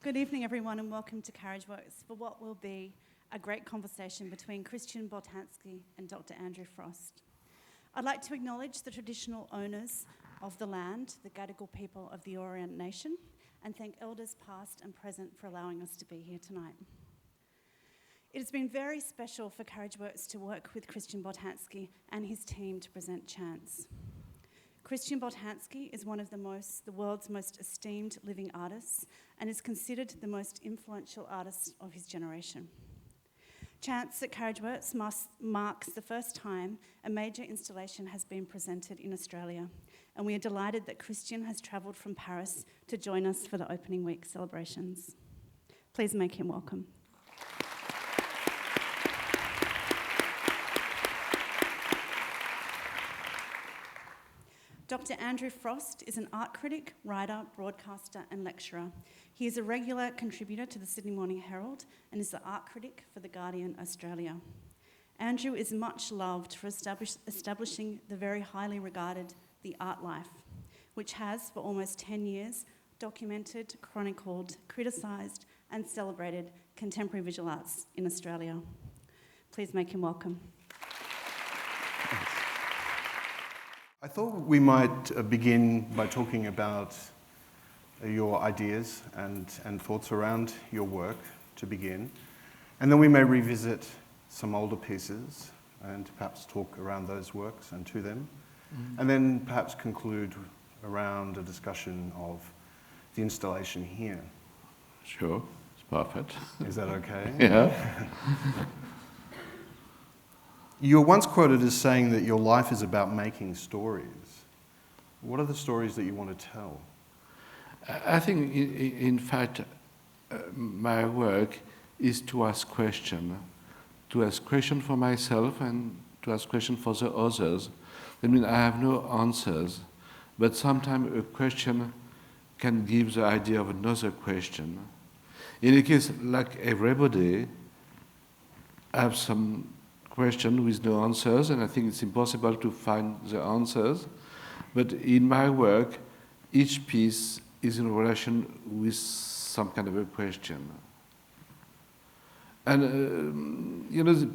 Good evening, everyone, and welcome to Carriageworks for what will be a great conversation between Christian Boltanski and Dr. Andrew Frost. I'd like to acknowledge the traditional owners of the land, the Gadigal people of the Eora Nation, and thank elders past and present for allowing us to be here tonight. It has been very special for Carriageworks to work with Christian Boltanski and his team to present Chance. Christian Boltanski is one of the world's most esteemed living artists and is considered the most influential artist of his generation. Chance at Carriageworks marks the first time a major installation has been presented in Australia, and we are delighted that Christian has travelled from Paris to join us for the opening week celebrations. Please make him welcome. Dr. Andrew Frost is an art critic, writer, broadcaster and lecturer. He is a regular contributor to the Sydney Morning Herald and is the art critic for The Guardian Australia. Andrew is much loved for establishing the very highly regarded The Art Life, which has, for almost 10 years, documented, chronicled, criticised and celebrated contemporary visual arts in Australia. Please make him welcome. I thought we might begin by talking about your ideas and thoughts around your work to begin, and then we may revisit some older pieces and perhaps talk around those works and to them, and then perhaps conclude around a discussion of the installation here. Sure, it's perfect. Is that okay? Yeah. You were once quoted as saying that your life is about making stories. What are the stories that you want to tell? I think, in fact, my work is to ask questions for myself and to ask questions for the others. I mean, I have no answers, but sometimes a question can give the idea of another question. In a case, like everybody, I have some question with no answers, and I think it's impossible to find the answers. But in my work, each piece is in relation with some kind of a question. And,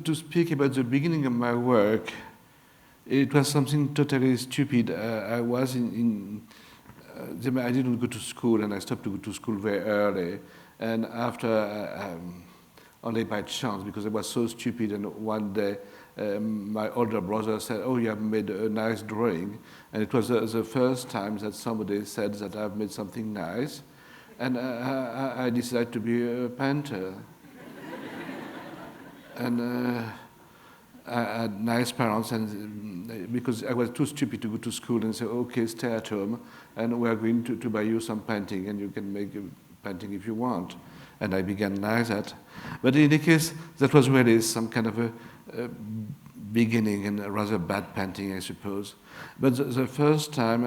to speak about the beginning of my work, it was something totally stupid. I was I didn't go to school, and I stopped to go to school very early. And after only by chance, because I was so stupid, and one day my older brother said, "Oh, you have made a nice drawing," and it was the first time that somebody said that I've made something nice, and I decided to be a painter. And I had nice parents, and because I was too stupid to go to school, and say, "Okay, stay at home, and we're going to buy you some painting, and you can make a painting if you want." And I began like that. But in any case, that was really some kind of a beginning, and a rather bad painting, I suppose. But the first time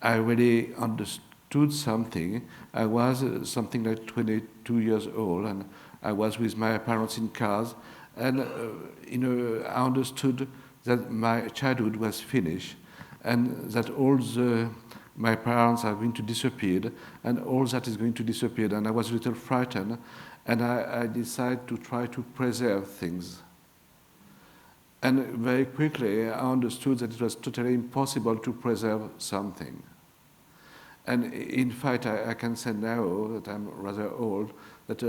I really understood something, I was something like 22 years old, and I was with my parents in cars, and I understood that my childhood was finished, and that my parents are going to disappear, and all that is going to disappear. And I was a little frightened, and I decided to try to preserve things. And very quickly, I understood that it was totally impossible to preserve something. And in fact, I can say now that I'm rather old, that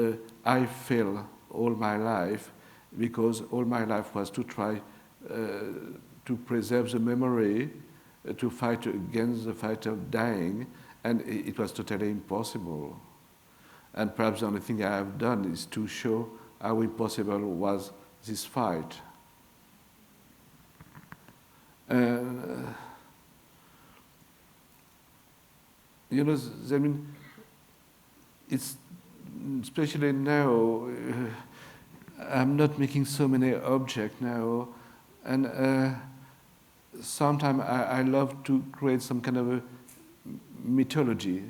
I failed all my life, because all my life was to try to preserve the memory, to fight against the fight of dying, and it was totally impossible. And perhaps the only thing I have done is to show how impossible was this fight. It's especially now, I'm not making so many objects now, and sometimes I love to create some kind of a mythology.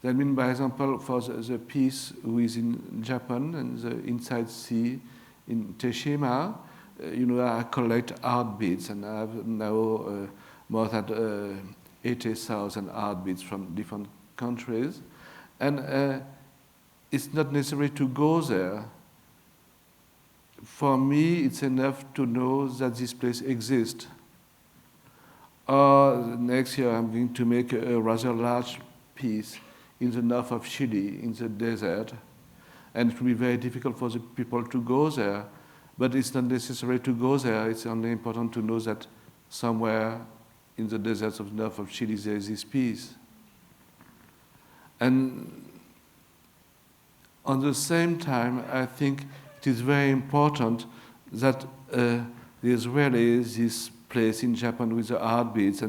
That means, by example, for the piece who is in Japan and the Inside Sea in Teshima, I collect art beads, and I have now more than 80,000 art beads from different countries. And it's not necessary to go there. For me, it's enough to know that this place exists. Next year, I'm going to make a rather large piece in the north of Chile, in the desert. And it will be very difficult for the people to go there. But it's not necessary to go there. It's only important to know that somewhere in the deserts of the north of Chile, there is this piece. And on the same time, I think it is very important that there's really this place in Japan with the heartbeats.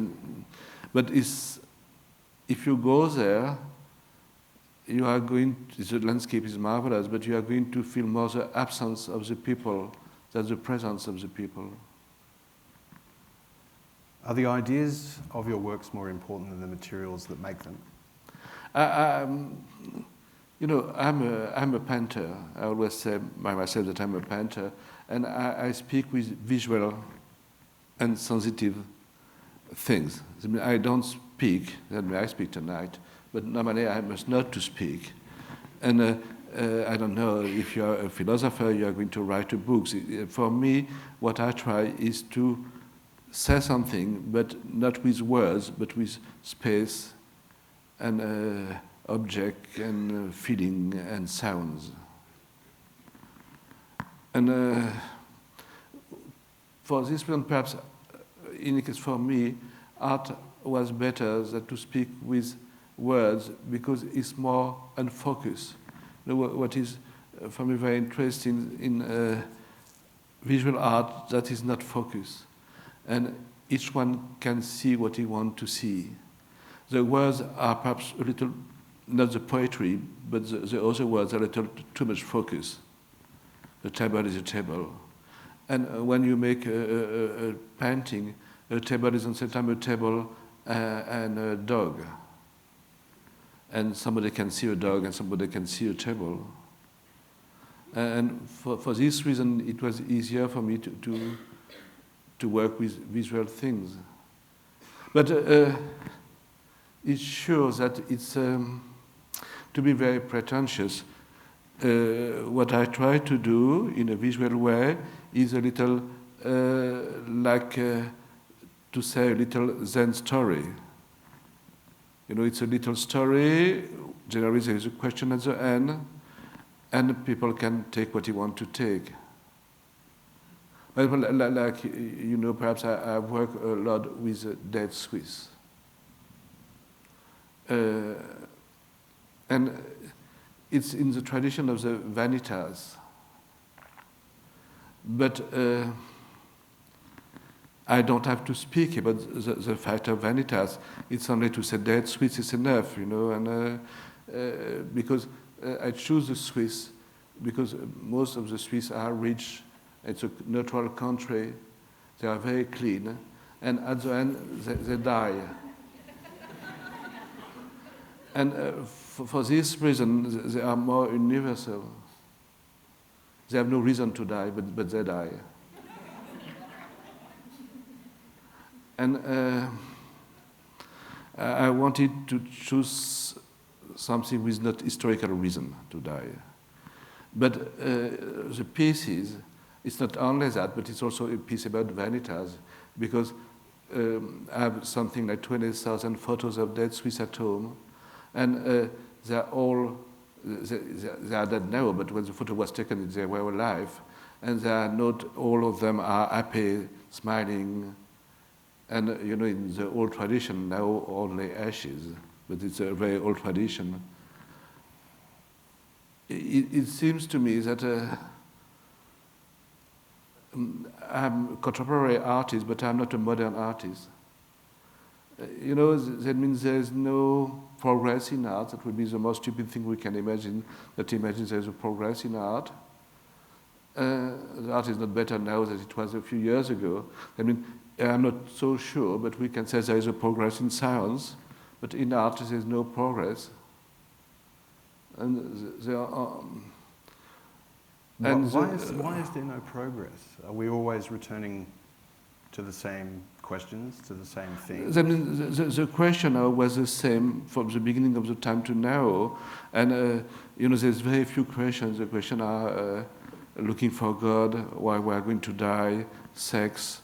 But if you go there, you are the landscape is marvelous, but you are going to feel more the absence of the people than the presence of the people. Are the ideas of your works more important than the materials that make them? I'm a painter. I always say by myself that I'm a painter, and I speak with visual and sensitive things. I don't speak, I speak tonight, but normally I must not to speak. And I don't know, if you're a philosopher, you are going to write a book. For me, what I try is to say something, but not with words, but with space and object and feeling and sounds. And for this reason, perhaps, in case for me, art was better than to speak with words because it's more unfocused. What is for me very interesting in visual art, that is not focused. And each one can see what he wants to see. The words are perhaps a little, not the poetry, but the other words are a little too much focus. The table is a table. And when you make a painting, a table is at the same time a table and a dog. And somebody can see a dog and somebody can see a table. And for this reason, it was easier for me to work with visual things. But it's sure that it's, to be very pretentious, what I try to do in a visual way is a little like to say a little Zen story. It's a little story, generally there is a question at the end, and people can take what you want to take. But like, perhaps I work a lot with dead Swiss. And it's in the tradition of the vanitas. But I don't have to speak about the fact of vanitas. It's only to say dead Swiss is enough, and because I choose the Swiss because most of the Swiss are rich. It's a neutral country. They are very clean, and at the end they die. And for this reason, they are more universal. They have no reason to die, but they die. And I wanted to choose something with not historical reason to die. But the pieces, it's not only that, but it's also a piece about vanitas, because I have something like 20,000 photos of dead Swiss at home, and they're all, they are dead now, but when the photo was taken, they were alive, and they are not all of them are happy, smiling, and in the old tradition, now only ashes, but it's a very old tradition. It seems to me that I'm a contemporary artist, but I'm not a modern artist. That means there's no progress in art. That would be the most stupid thing we can imagine, that imagines there's a progress in art. The art is not better now than it was a few years ago. I'm not so sure, but we can say there is a progress in science, but in art there's no progress. And there are... why is there no progress? Are we always returning to the same questions, to the same thing? I mean, the question was the same from the beginning of the time to now, and there's very few questions. The questions are looking for God, why we are going to die, sex,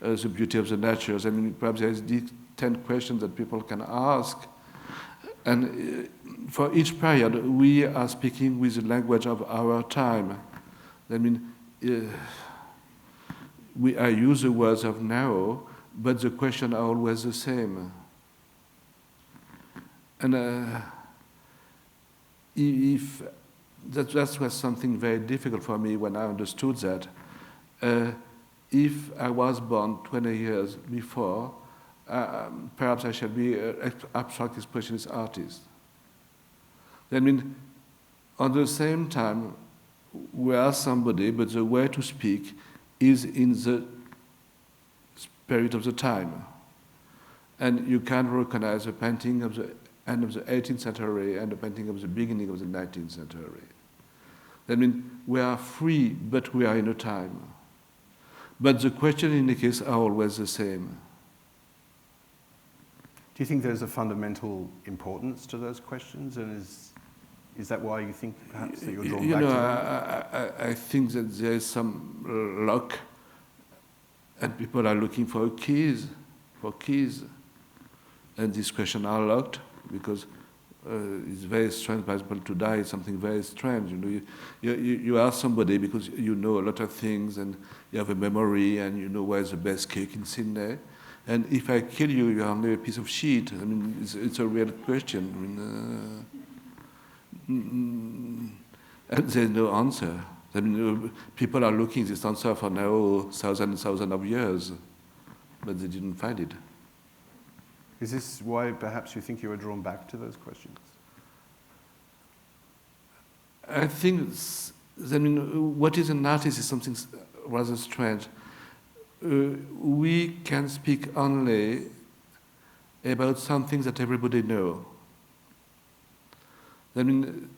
the beauty of the nature. I mean, perhaps there's these 10 questions that people can ask, and for each period, we are speaking with the language of our time. I mean, I use the words of now, but the questions are always the same. And if that was something very difficult for me when I understood that. If I was born 20 years before, perhaps I shall be an abstract expressionist artist. I mean, at the same time, we are somebody, but the way to speak is in the spirit of the time. And you can recognize a painting of the end of the 18th century and a painting of the beginning of the 19th century. I mean, we are free, but we are in a time. But the questions in the case are always the same. Do you think there's a fundamental importance to those questions, and is that why you think perhaps that you're drawn back to them? I think that there is some luck, and people are looking for keys, and these questions are locked because it's very strange, for example, to die is something very strange. You are somebody because you know a lot of things, and you have a memory, and you know where's the best cake in Sydney. And if I kill you, you're only a piece of shit. I mean, it's a real question. I mean, and there's no answer. I mean, people are looking this answer for now thousands of years, but they didn't find it. Is this why perhaps you think you were drawn back to those questions? I think, what is an artist is something rather strange. We can speak only about something that everybody knows. I mean,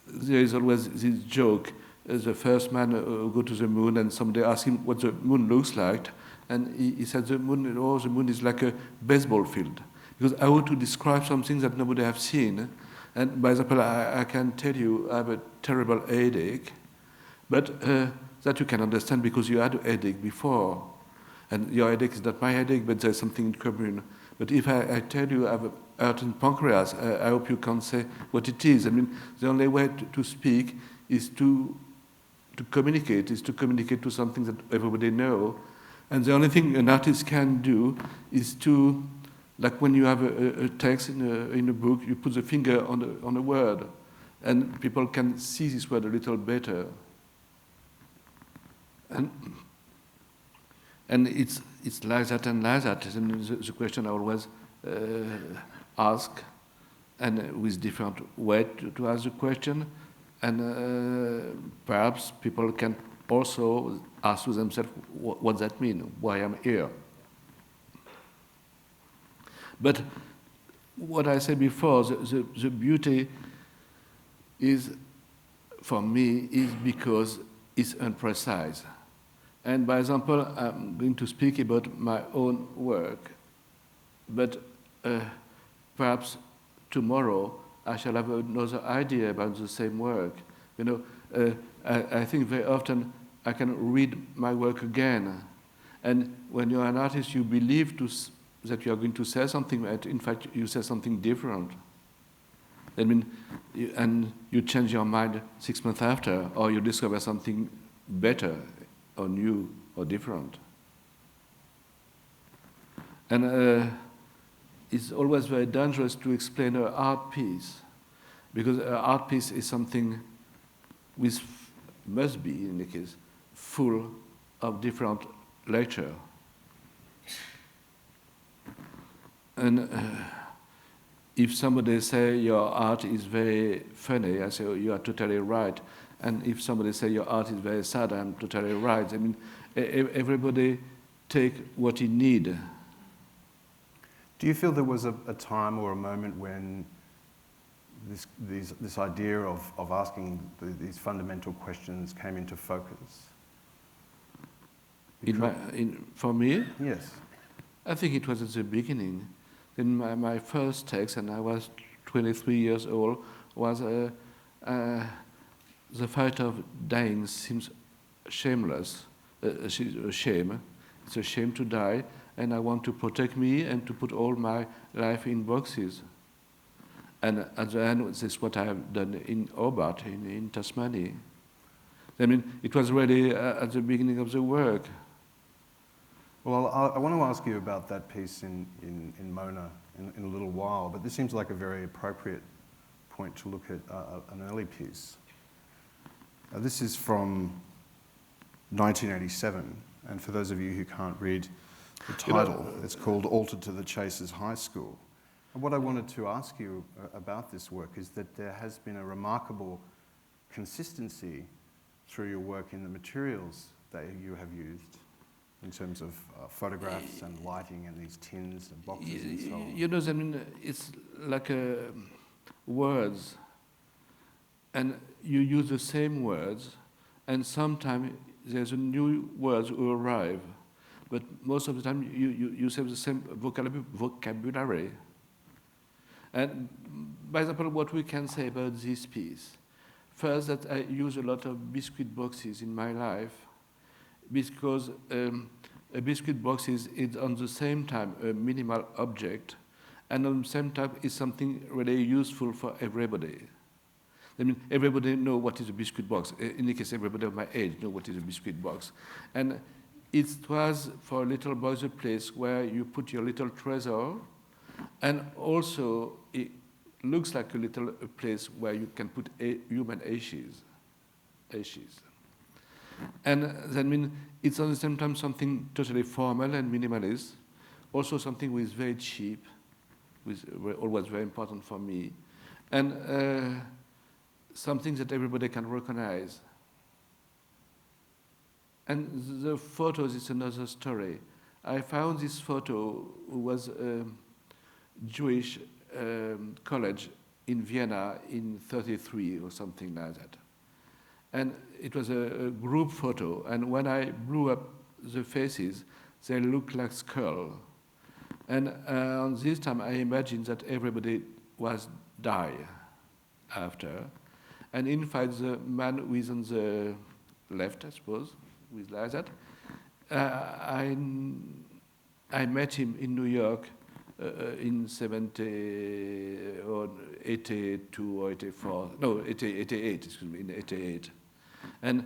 there is always this joke, the first man go to the moon and somebody asks him what the moon looks like, and he said the moon is like a baseball field. Because how to describe something that nobody has seen? And by example, I can tell you I have a terrible headache, but that you can understand because you had a headache before. And your headache is not my headache, but there's something in common. But if I tell you I have a hurt in pancreas, I hope you can say what it is. I mean, the only way to speak is to communicate, to something that everybody knows. And the only thing an artist can do is to, like when you have a text in a book, you put the finger on a word, and people can see this word a little better. And it's like that and like that. And the question I always ask, and with different way to ask the question, and perhaps people can also ask to themselves what that means, why I'm here. But what I said before, the beauty is, for me, is because it's imprecise. And by example, I'm going to speak about my own work, but perhaps tomorrow I shall have another idea about the same work. I think very often I can read my work again. And when you're an artist, you believe that you are going to say something, but in fact, you say something different. I mean, and you change your mind 6 months after, or you discover something better, or new, or different. And it's always very dangerous to explain an art piece, because an art piece is something which must be, in the case, full of different lecture. And if somebody say your art is very funny, I say, oh, you are totally right. And if somebody say your art is very sad, I'm totally right. I mean, everybody take what he need. Do you feel there was a time or a moment when this idea of asking these fundamental questions came into focus? For me, Yes. I think it was at the beginning. Then my first text, and I was 23 years old, was the fact of dying seems shameless, a shame. It's a shame to die, and I want to protect me and to put all my life in boxes. And at the end, this is what I have done in Hobart, in Tasmania. I mean, it was really at the beginning of the work. Well, I want to ask you about that piece in Mona in a little while, but this seems like a very appropriate point to look at an early piece. This is from 1987, and for those of you who can't read the title, it's called Altered to the Chasers High School. And what I wanted to ask you about this work is that there has been a remarkable consistency through your work in the materials that you have used in terms of photographs and lighting and these tins and boxes and so on. You know, I mean, it's like words, and you use the same words, and sometimes there's a new words who arrive, but most of the time you have the same vocabulary. And by example, what we can say about this piece, first that I use a lot of biscuit boxes in my life, because a biscuit box is on the same time a minimal object, and on the same time is something really useful for everybody. I mean, everybody know what is a biscuit box. In any case, everybody of my age know what is a biscuit box. And it was for little boys a place where you put your little treasure, and also it looks like a place where you can put human ashes. And that means it's at the same time something totally formal and minimalist, also something which is very cheap, which was always very important for me, and something that everybody can recognize. And the photos is another story. I found this photo was a Jewish college in Vienna in '33 or something like that. And it was a group photo, and when I blew up the faces, they looked like skull. And on this time, I imagined that everybody was die after. And in fact, the man who is on the left, I suppose, who is like that, I met him in New York in 70 or 82 or 84, no, 88, excuse me, in 88. And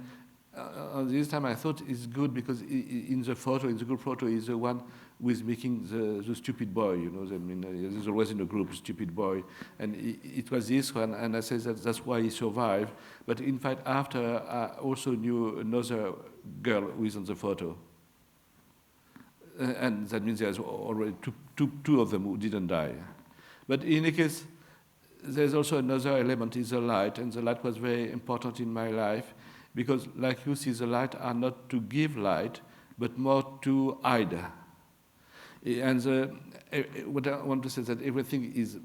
on this time I thought it's good because in the photo, in the group photo, is the one who is making the stupid boy, you know. I mean, there's always in the group stupid boy, and it was this one, and I said that's why he survived. But in fact, after I also knew another girl who is on the photo, and that means there's already two of them who didn't die. But in any case, there's also another element, is the light, and the light was very important in my life, because like you see, the light are not to give light, but more to hide. And what I want to say is that everything is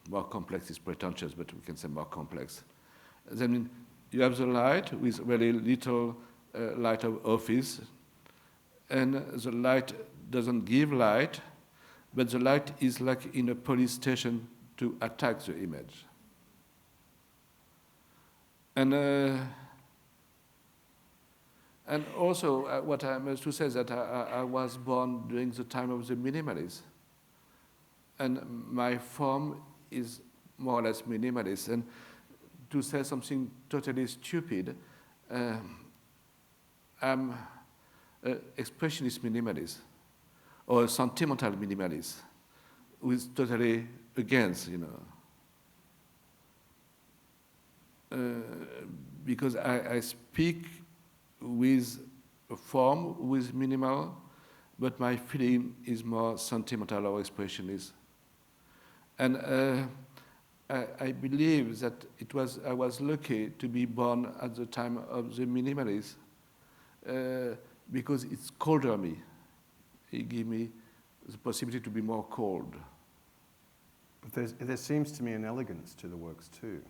more complex, is pretentious, but we can say more complex. Then you have the light with very little light of office, and the light doesn't give light, but the light is like in a police station to attack the image. And also, what I must to say is that I was born during the time of the minimalists, and my form is more or less minimalist. And to say something totally stupid, I'm an expressionist minimalist, or a sentimental minimalist, who is totally against, you know. Because I speak with a form, with minimal, but my feeling is more sentimental or expressionist. And I believe that I was lucky to be born at the time of the minimalists, because it's colder me. It gave me the possibility to be more cold. But there seems to me an elegance to the works too.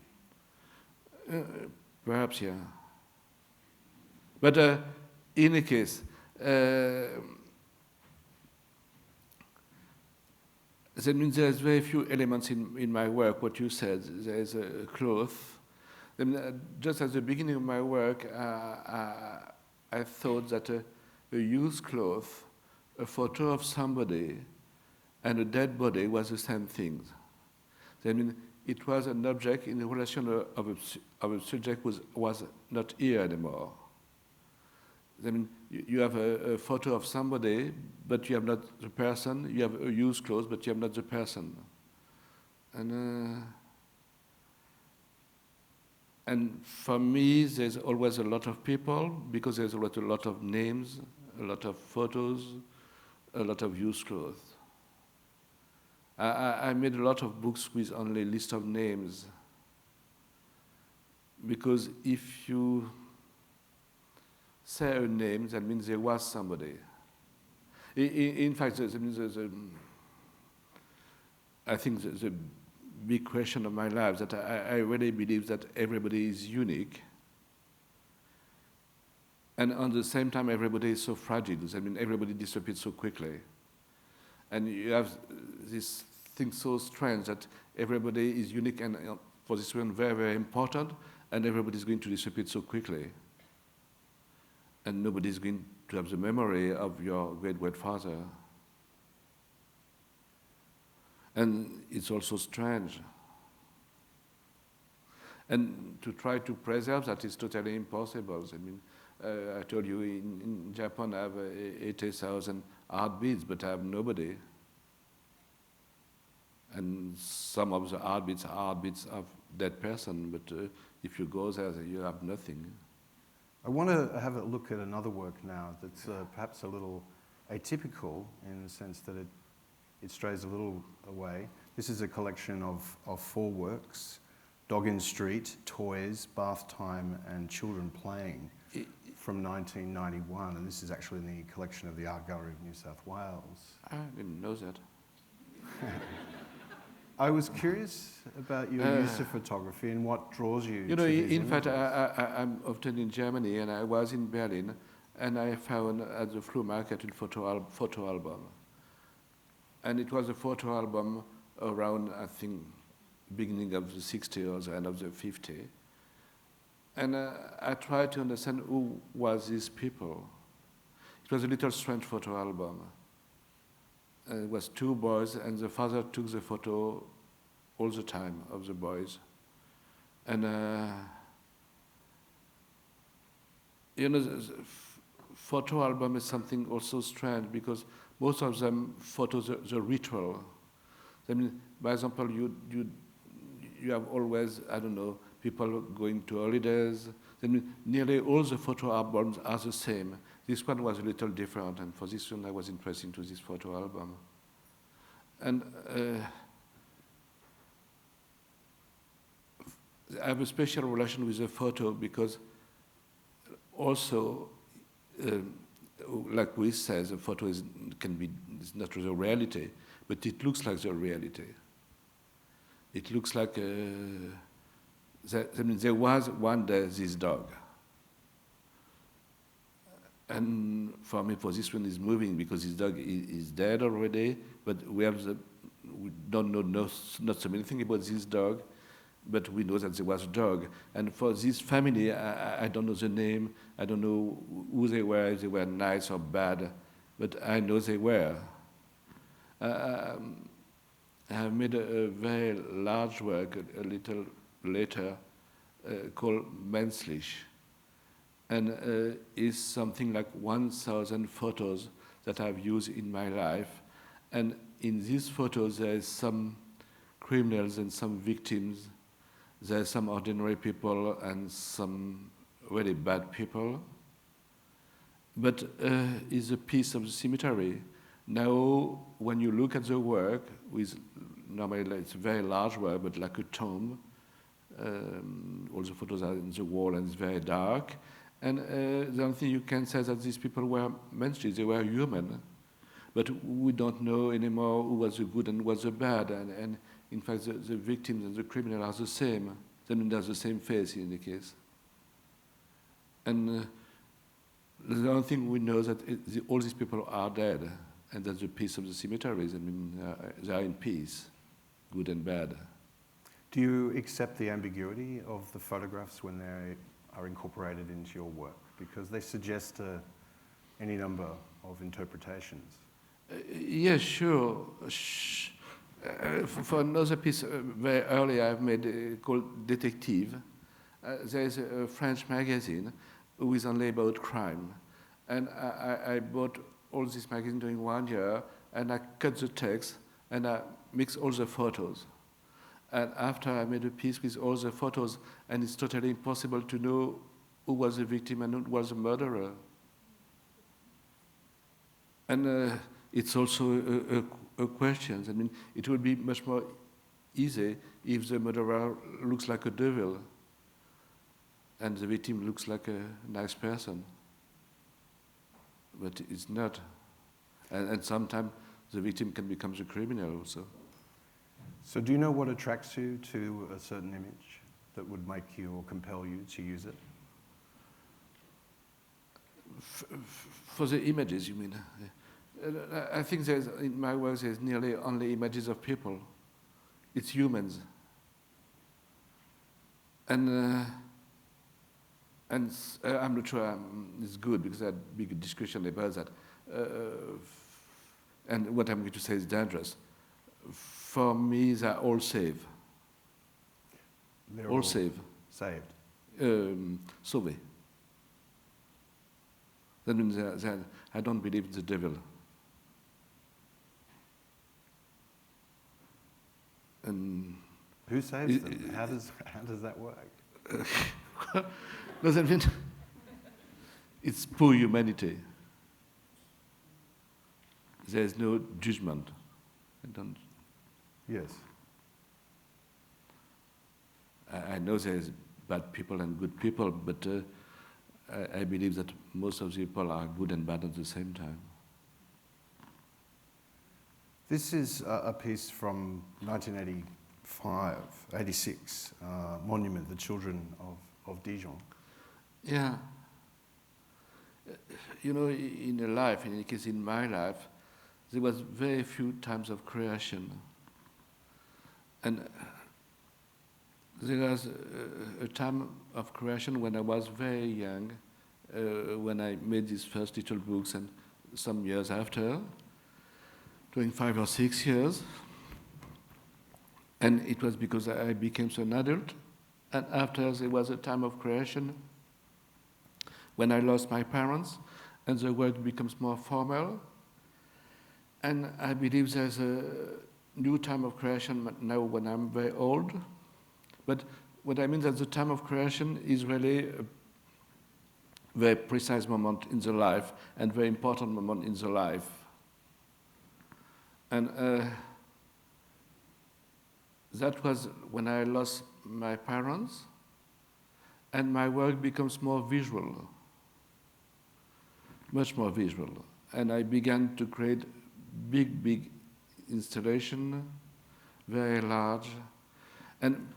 Perhaps, yeah. But in any case, that means there's very few elements in my work. What you said, there's a cloth. Then, just at the beginning of my work, I thought that a used cloth, a photo of somebody, and a dead body was the same thing. I mean, it was an object in the relation of a subject was not here anymore. I mean, you have a photo of somebody, but you have not the person. You have a used clothes, but you have not the person. And for me, there's always a lot of people, because there's a lot of names, a lot of photos, a lot of used clothes. I made a lot of books with only a list of names, because if you say a name, that means there was somebody. In fact, I think the big question of my life that I really believe that everybody is unique, and at the same time everybody is so fragile. I mean, everybody disappears so quickly, and you have this thing so strange that everybody is unique and for this reason very, very important, and everybody is going to disappear so quickly, and nobody is going to have the memory of your great-grandfather. And it's also strange. And to try to preserve that is totally impossible. I mean, I told you in Japan I have 80,000 art beads, but I have nobody. And some of the art beads of dead person, but if you go there, you have nothing. I want to have a look at another work now that's perhaps a little atypical in the sense that it strays a little away. This is a collection of 4 works: Dog in Street, Toys, Bath Time, and Children Playing from 1991. And this is actually in the collection of the Art Gallery of New South Wales. I didn't know that. I was curious about your use of photography and what draws you You to know, these in fact, images. I'm often in Germany, and I was in Berlin, and I found at the flea market a photo album. And it was a photo album around, I think, beginning of the 60s or the end of the 50s. And I tried to understand who was these people. It was a little strange photo album. It was 2 boys, and the father took the photo all the time of the boys. And you know, the photo album is something also strange, because most of them photos the ritual. I mean, by example, you have always, I don't know, people going to holidays. I mean, nearly all the photo albums are the same. This one was a little different, and for this one I was interested into this photo album. And I have a special relation with the photo, because also, like we said, the photo is not the reality, but it looks like the reality. It looks like, there was one day this dog. And for me, for this one is moving, because this dog is dead already, but we don't know not so many things about this dog, but we know that there was a dog. And for this family, I don't know the name, I don't know who they were, if they were nice or bad, but I know they were. I have made a very large work a little later called Menslich, and is something like 1,000 photos that I've used in my life. And in these photos, there is some criminals and some victims. There are some ordinary people and some really bad people. But it's a piece of the cemetery. Now, when you look at the work, normally it's a very large work, but like a tomb, all the photos are in the wall and it's very dark. And the only thing you can say is that these people were menschlich, they were human. But we don't know anymore who was the good and who was the bad. And in fact, the victims and the criminals are the same. Then there's the same face in the case. And The only thing we know is that all these people are dead, and that's the peace of the cemeteries. I mean, they are in peace, good and bad. Do you accept the ambiguity of the photographs when they are incorporated into your work? Because they suggest any number of interpretations. Yes, sure. For another piece very early I've made called Detective, there is a French magazine who is only about crime. And I bought all this magazine during 1 year, and I cut the text, and I mixed all the photos. And after I made a piece with all the photos, and it's totally impossible to know who was the victim and who was the murderer. And it's also a question. I mean, it would be much more easy if the murderer looks like a devil and the victim looks like a nice person. But it's not. And sometimes the victim can become the criminal also. So do you know what attracts you to a certain image that would make you or compel you to use it? For the images, you mean? I think in my work there's nearly only images of people. It's humans. And I'm not sure it's good because I had a big discussion about that. And what I'm going to say is dangerous. For me, they're all safe. They're all safe. Saved. Sauvé. That means I don't believe in the devil. And who saves them? How does that work? No, that means it's poor humanity. There is no judgment. I don't. Yes. I know there is bad people and good people, but I believe that most of the people are good and bad at the same time. This is a piece from 1985, 86, Monument, The Children of Dijon. Yeah. You know, in a life, in any case in my life, there was very few times of creation. And there was a time of creation when I was very young, when I made these first little books, and some years after, during 5 or 6 years. And it was because I became an adult. And after there was a time of creation when I lost my parents, and the work becomes more formal. And I believe there's a new time of creation now when I'm very old. But what I mean is that the time of creation is really a very precise moment in the life and very important moment in the life. And that was when I lost my parents, and my work becomes more visual, much more visual. And I began to create big installation, very large. And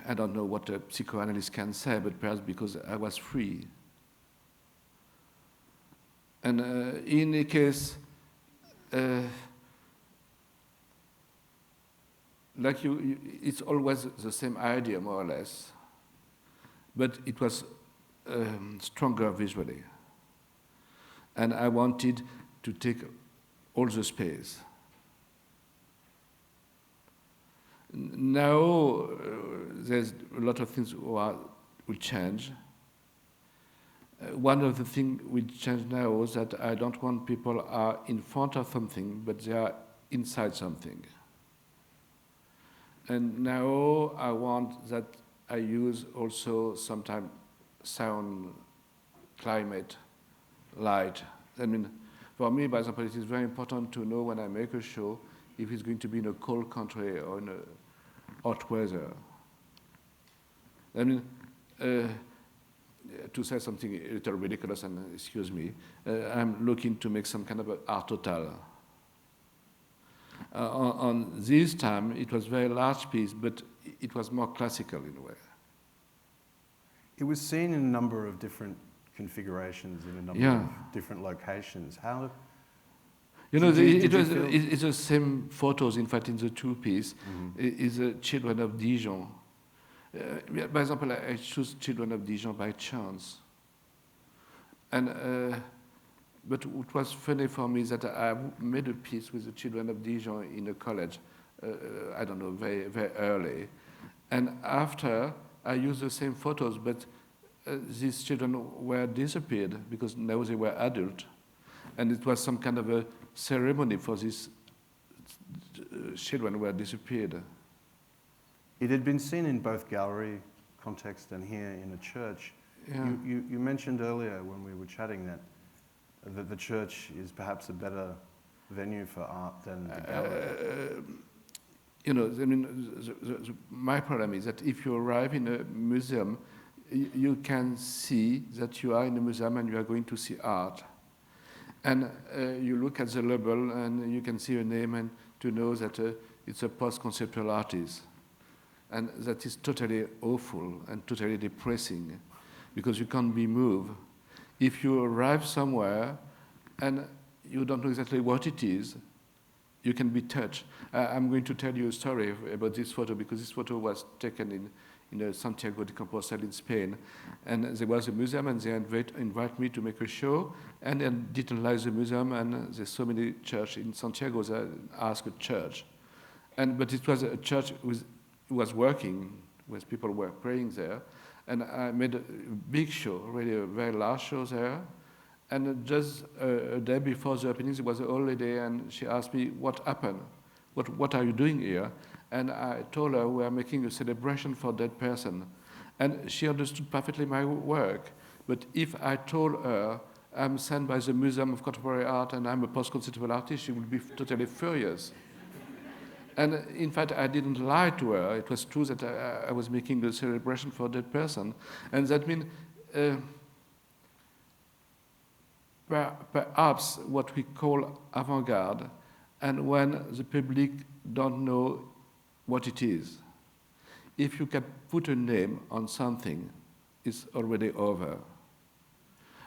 I don't know what a psychoanalyst can say, but perhaps because I was free. And in any case, like it's always the same idea, more or less, but it was stronger visually. And I wanted to take all the space. Now, there's a lot of things will change. One of the things will change now is that I don't want people are in front of something, but they are inside something. And now I want that I use also sometimes sound, climate, light. I mean, for me, by example, it is very important to know when I make a show if it's going to be in a cold country or in a hot weather. I mean, to say something a little ridiculous, and excuse me, I'm looking to make some kind of art total. On this time, it was a very large piece, but it was more classical in a way. It was seen in a number of different configurations in a number Yeah. of different locations. How? You know, Did it you was feel- it's the same photos. In fact, in the two piece, is Children of Dijon. By example, I choose Children of Dijon by chance, and but what was funny for me is that I made a piece with the Children of Dijon in a college. I don't know, very very early, and after I used the same photos, but these children were disappeared because now they were adult, and it was some kind of a ceremony for these children who were disappeared. It had been seen in both gallery context and here in a church. Yeah. You mentioned earlier when we were chatting that the church is perhaps a better venue for art than the gallery. You know, I mean, my problem is that if you arrive in a museum, you can see that you are in a museum and you are going to see art. And you look at the label and you can see a name and to know that it's a post-conceptual artist. And that is totally awful and totally depressing because you can't be moved. If you arrive somewhere and you don't know exactly what it is, you can be touched. I'm going to tell you a story about this photo because this photo was taken in Santiago de Compostela in Spain. And there was a museum and they invite me to make a show and they didn't like the museum and there's so many churches in Santiago that asked a church. But it was a church who was working, where people were praying there. And I made a big show, really a very large show there. And just a day before the opening, there was an old lady, and she asked me, what happened? What are you doing here? And I told her we are making a celebration for that person. And she understood perfectly my work. But if I told her I'm sent by the Museum of Contemporary Art and I'm a post-conceptual artist, she would be totally furious. And in fact, I didn't lie to her. It was true that I was making a celebration for that person. And that means perhaps what we call avant-garde, and when the public don't know what it is. If you can put a name on something, it's already over.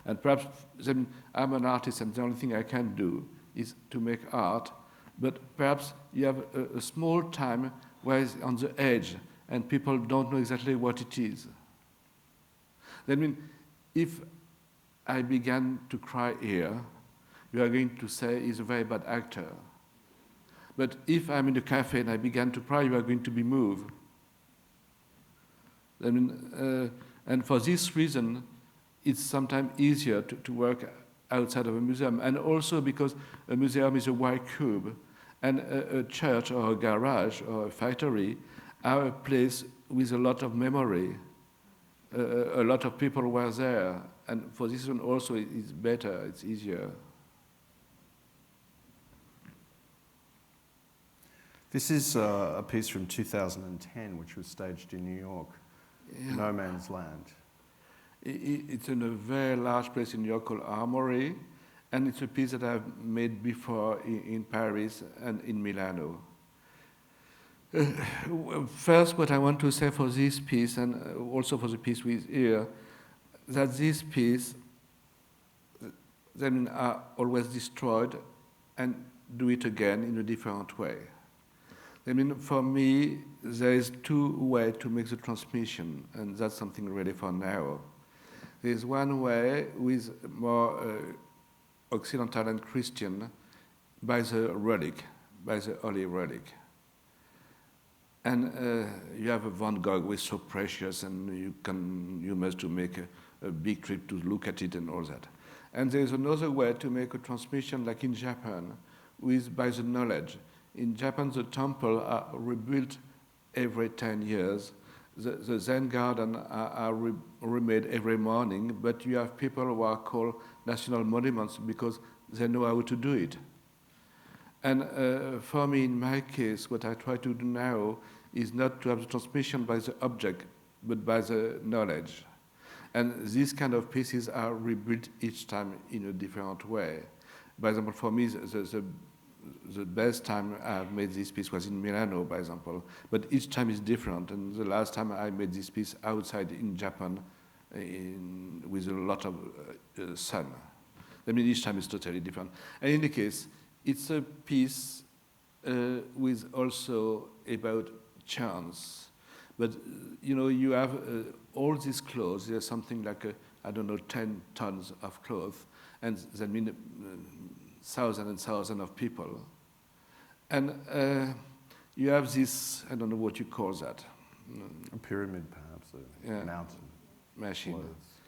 And perhaps then I'm an artist and the only thing I can do is to make art, but perhaps you have a small time where it's on the edge and people don't know exactly what it is. That means if I began to cry here, you are going to say he's a very bad actor. But if I'm in a cafe and I began to cry, you are going to be moved. I mean, and for this reason, it's sometimes easier to work outside of a museum. And also because a museum is a white cube, and a church or a garage or a factory are a place with a lot of memory. A lot of people were there. And for this one also, it's better, it's easier. This is a piece from 2010, which was staged in New York, Yeah. No Man's Land. It's in a very large place in New York called Armory, and it's a piece that I've made before in Paris and in Milano. First, what I want to say for this piece, and also for the piece with here, that this piece then are always destroyed and do it again in a different way. I mean, for me, there is two ways to make the transmission, and that's something really for now. There's one way with more Occidental and Christian by the relic, by the holy relic. And you have a Van Gogh which is so precious, and you must make a big trip to look at it and all that. And there's another way to make a transmission, like in Japan, with by the knowledge. In Japan, the temples are rebuilt every 10 years. The Zen garden are remade every morning, but you have people who are called national monuments because they know how to do it. And for me, in my case, what I try to do now is not to have the transmission by the object, but by the knowledge. And these kind of pieces are rebuilt each time in a different way. For example, for me, the best time I've made this piece was in Milano, for example. But each time is different. And the last time I made this piece outside in Japan with a lot of sun. I mean, each time is totally different. And in any case, it's a piece with also about chance. But, you have all these clothes. There's something like, 10 tons of clothes. And that means thousands and thousands of people. And you have this, I don't know what you call that. A pyramid, perhaps, a mountain. Machine. Clothes.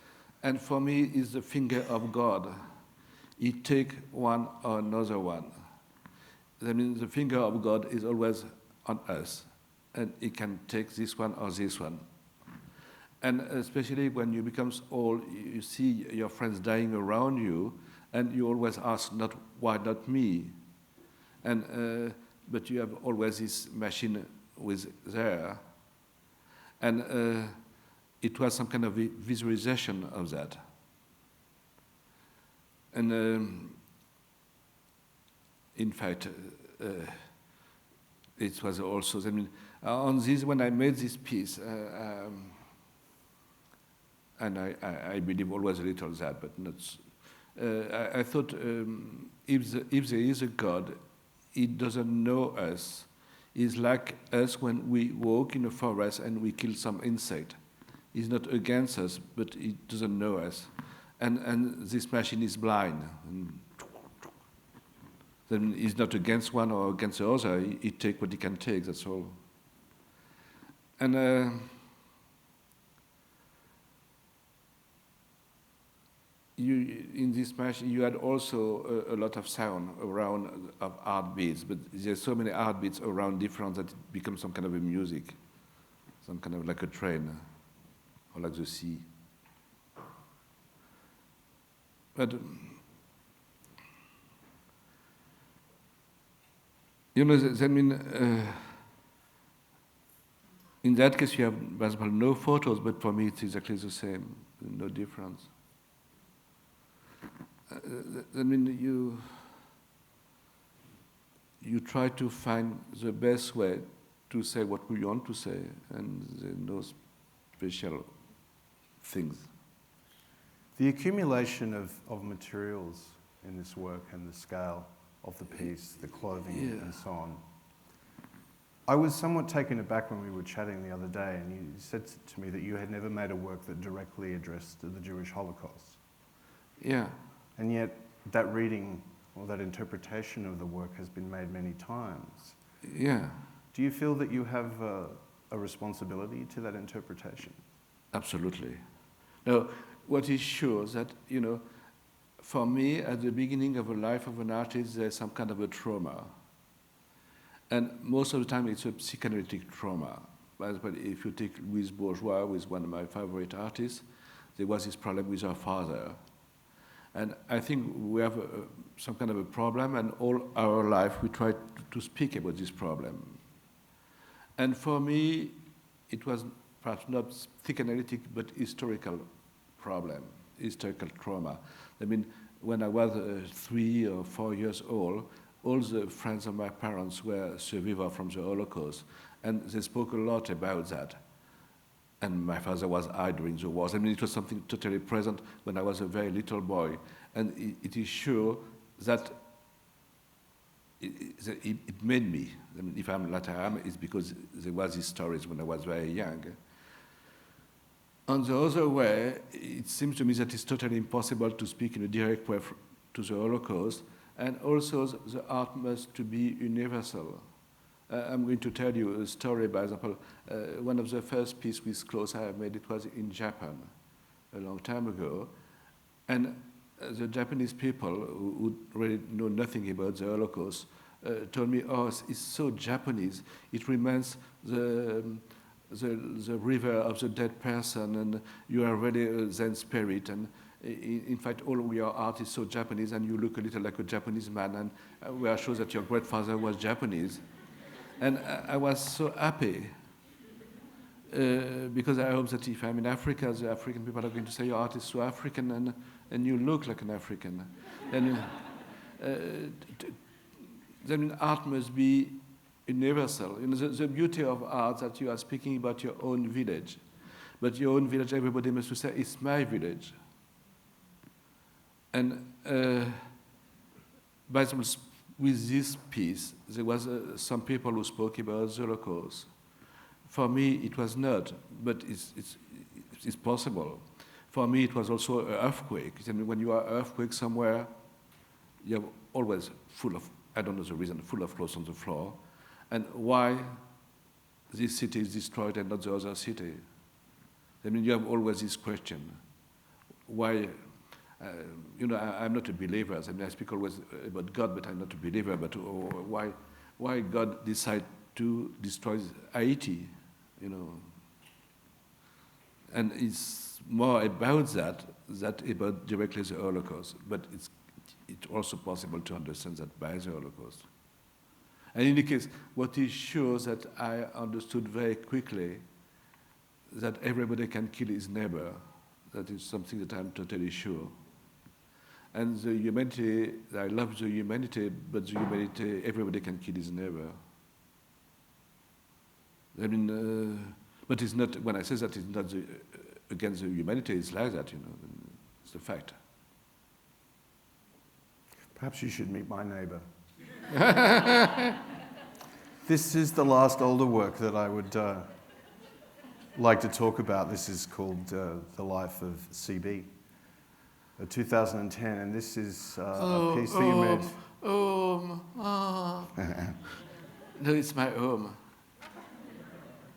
And for me, it's the finger of God. He take one or another one. That means the finger of God is always on us. And he can take this one or this one. And especially when you become old, you see your friends dying around you, and you always ask, why not me? And but you have always this machine there. And it was some kind of visualization of that. And in fact, it was also, on this, when I made this piece, and I believe always a little that, but not. I thought if there is a God, he doesn't know us. He's like us when we walk in a forest and we kill some insect. He's not against us, but he doesn't know us. And this machine is blind. And then he's not against one or against the other. He takes what he can take, that's all. And in this machine, you had also a lot of sound around of heartbeats, but there's so many heartbeats around different that it becomes some kind of a music, some kind of like a train, or like the sea. But in that case you have, for example, no photos, but for me it's exactly the same, no difference. You try to find the best way to say what we want to say, and there are no special things. The accumulation of materials in this work and the scale of the piece, the clothing and so on. I was somewhat taken aback when we were chatting the other day, and you said to me that you had never made a work that directly addressed the Jewish Holocaust. Yeah. And yet that reading or that interpretation of the work has been made many times. Yeah. Do you feel that you have a responsibility to that interpretation? Absolutely. Now, what is sure is that, for me, at the beginning of a life of an artist, there's some kind of a trauma. And most of the time, it's a psychoanalytic trauma. But if you take Louise Bourgeois, who is one of my favorite artists, there was this problem with her father. And I think we have some kind of a problem, and all our life we try to speak about this problem. And for me, it was perhaps not psychoanalytic, but historical problem, historical trauma. When I was 3 or 4 years old, all the friends of my parents were survivors from the Holocaust, and they spoke a lot about that. And my father was high during the wars. It was something totally present when I was a very little boy. And it is sure that it made me. If I'm like I am, it's because there was these stories when I was very young. On the other way, it seems to me that it's totally impossible to speak in a direct way to the Holocaust, and also the art must to be universal. I'm going to tell you a story. By example, one of the first pieces with clothes I made, it was in Japan a long time ago. And the Japanese people who really know nothing about the Holocaust told me, oh, it's so Japanese. It reminds the river of the dead person, and you are really a Zen spirit. And in fact, all your art is so Japanese, and you look a little like a Japanese man, and we are sure that your grandfather was Japanese. And I was so happy because I hope that if I'm in Africa, the African people are going to say your art is so African, and you look like an African. And then art must be universal. The beauty of art that you are speaking about your own village, but your own village, everybody must say, it's my village. And by example, with this piece, there was some people who spoke about the Holocaust. For me, it was not, but it's possible. For me, it was also an earthquake. And when you are earthquake somewhere, you're always full of, I don't know the reason, full of clothes on the floor. And why this city is destroyed and not the other city? I mean, you have always this question. Why, I'm not a believer. I mean, I speak always about God, but I'm not a believer. But why God decided to destroy Haiti, And it's more about that about directly the Holocaust. But it's also possible to understand that by the Holocaust. And in any case, what is sure that I understood very quickly that everybody can kill his neighbor. That is something that I'm totally sure. And the humanity, I love the humanity, but the humanity, everybody can kill his neighbor. I mean, but it's not, when I say that, it's not against the humanity, it's like that, it's a fact. Perhaps you should meet my neighbor. This is the last older work that I would like to talk about. This is called The Life of CB, 2010, and this is a piece that you made. No, it's my home.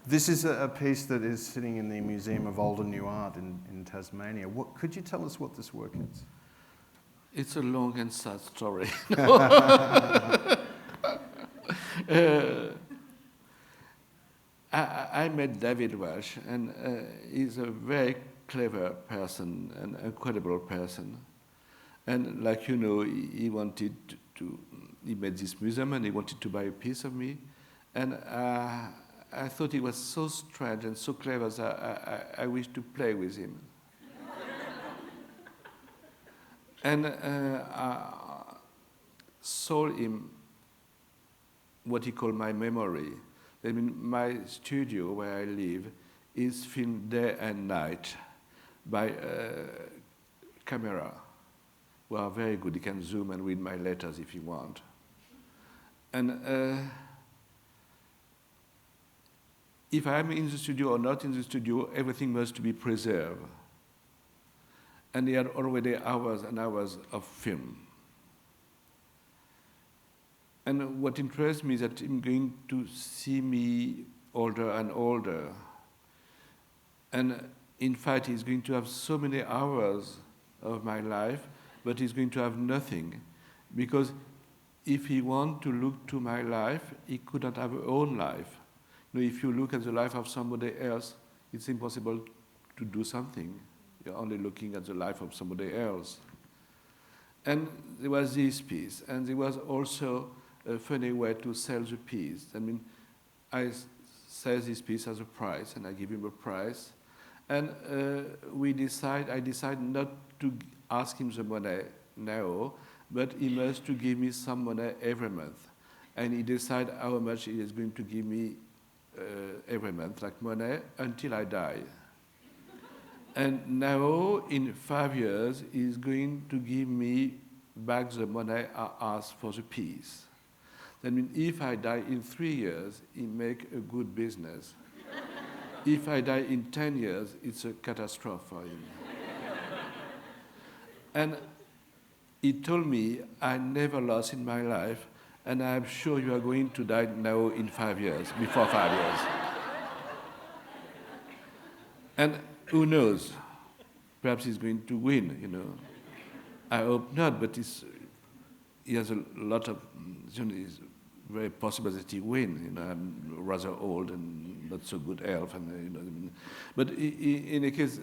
This is a piece that is sitting in the Museum of Old and New Art in Tasmania. Could you tell us what this work is? It's a long and sad story. I met David Walsh, and he's a very clever person, an incredible person. And like he wanted he made this museum and he wanted to buy a piece of me. And I thought he was so strange and so clever that I wished to play with him. And I sold him what he called my memory. I mean, my studio where I live is filmed day and night by camera, who are very good. You can zoom and read my letters if you want. And if I'm in the studio or not in the studio, everything must be preserved. And he had already hours and hours of film. And what interests me is that he's going to see me older and older. And in fact, he's going to have so many hours of my life, but he's going to have nothing. Because if he wants to look to my life, he could not have his own life. If you look at the life of somebody else, it's impossible to do something. You're only looking at the life of somebody else. And there was this piece, and there was also a funny way to sell the piece. I mean, I sell this piece as a price, and I give him a price. And I decide not to ask him the money now, but he must to give me some money every month. And he decides how much he is going to give me every month, like money, until I die. And now, in 5 years, he's going to give me back the money I asked for the piece. I mean, if I die in 3 years, he make a good business. If I die in 10 years, it's a catastrophe for him. And he told me, I never lost in my life, and I'm sure you are going to die now in 5 years, before 5 years. And who knows? Perhaps he's going to win, I hope not, but he has a lot of, it's very possible that he win. I'm rather old and not so good health, and but in any case,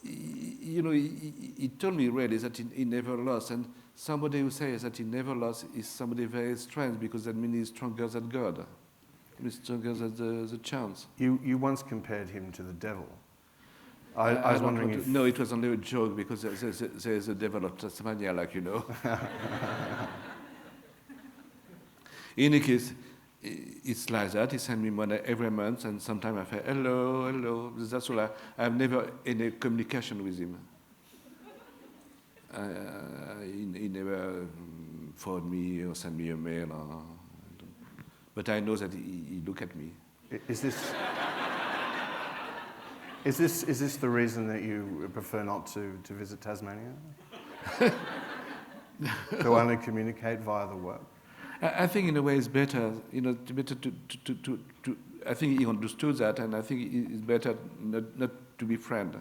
he told me really that he never lost, and somebody who says that he never lost is somebody very strange, because that means he's stronger than God. He's stronger than the chance. You once compared him to the devil. I was wondering if... No, it was only a joke, because there's a devil of Tasmania, like you know. In any case, it's like that. He sends me money every month, and sometimes I say, hello, hello. That's all. I have never any communication with him. He never phoned me or sent me a mail. But I know that he look at me. Is this the reason that you prefer not to visit Tasmania? To only communicate via the work? I think in a way it's better, better to I think he understood that, and I think it's better not to be friends.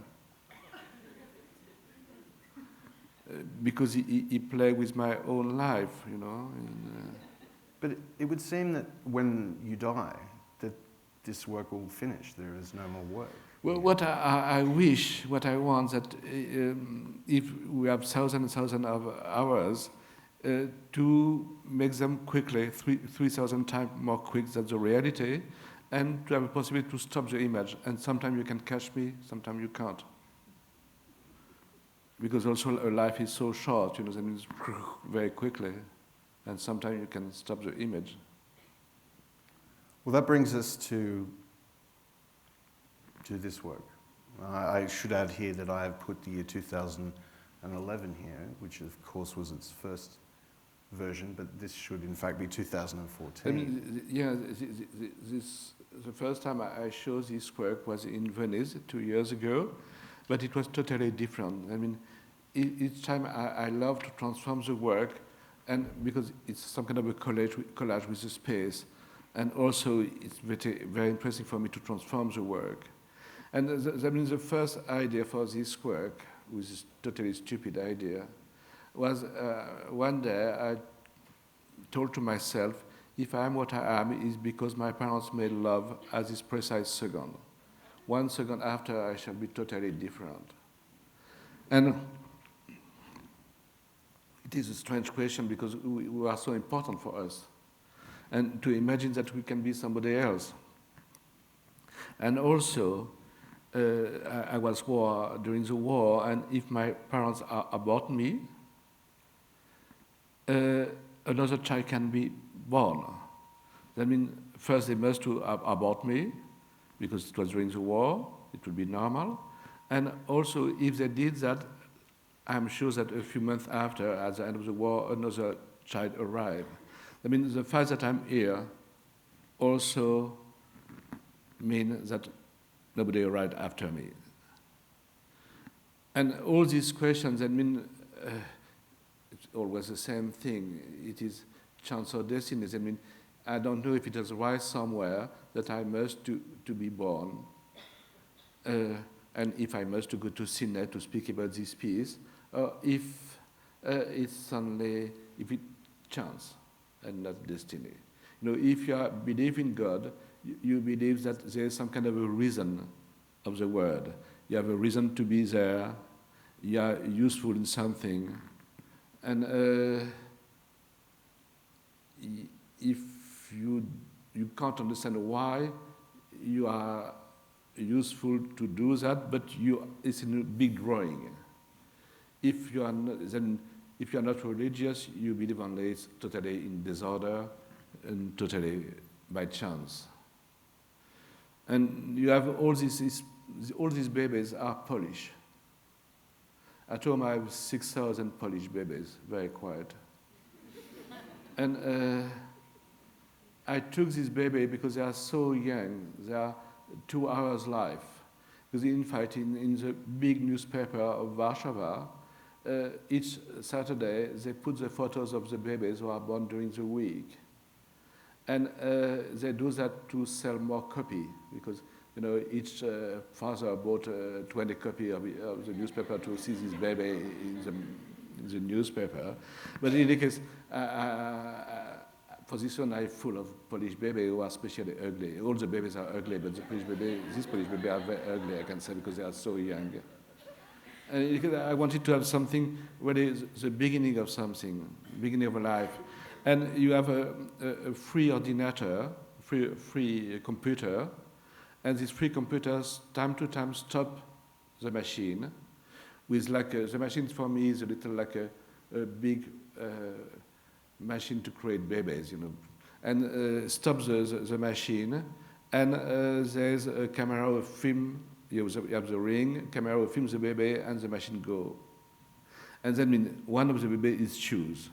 Because he played with my own life, But it would seem that when you die, that this work will finish. There is no more work. Well, what I wish, what I want, that if we have thousands and thousands of hours, to make them quickly, 3,000 times more quick than the reality, and to have a possibility to stop the image. And sometimes you can catch me, sometimes you can't. Because also a life is so short, that means very quickly, and sometimes you can stop the image. Well, that brings us to this work. I should add here that I have put the year 2011 here, which of course was its first version, but this should in fact be 2014. The first time I showed this work was in Venice 2 years ago, but it was totally different. Each time I love to transform the work, and because it's some kind of a collage with the space, and also it's very, very interesting for me to transform the work. And the first idea for this work, which is a totally stupid idea, was one day I told to myself, if I am what I am, it's because my parents made love at this precise second. 1 second after, I shall be totally different. And it is a strange question because we are so important for us. And to imagine that we can be somebody else. And also, I was during the war, and if my parents abort me, another child can be born. That means first they must abort me, because it was during the war, it would be normal. And also, if they did that, I'm sure that a few months after, at the end of the war, another child arrived. I mean, the fact that I'm here also means that nobody arrived after me. And all these questions, it's always the same thing. It is chance or destiny. I don't know if it is right somewhere that I must to be born, and if I must to go to Sydney to speak about this piece, or if it's only chance and not destiny. If you believe in God, you believe that there is some kind of a reason of the world. You have a reason to be there. You are useful in something, and if you can't understand why you are useful to do that, but it's in a big drawing. If you are not religious, you believe only it's totally in disorder and totally by chance. And you have all these babies are Polish. At home I have 6,000 Polish babies, very quiet. And I took this baby because they are so young. They are 2 hours life. Because in fact, in the big newspaper of Warsaw, each Saturday they put the photos of the babies who are born during the week. And they do that to sell more copy, because each father bought 20 copies of the newspaper to see this baby in the newspaper. But in any case, for this one, I'm full of Polish babies who are especially ugly. All the babies are ugly, but these Polish babies are very ugly, I can say, because they are so young. And I wanted to have something where it is the beginning of something, beginning of a life. And you have a free ordinator, free computer, and this free computer, time to time, stop the machine with the machine for me is a little like a big machine to create babies, and stop the machine, and there's a camera who film. You have the ring, camera who films the baby, and the machine go. And that means one of the baby is choose.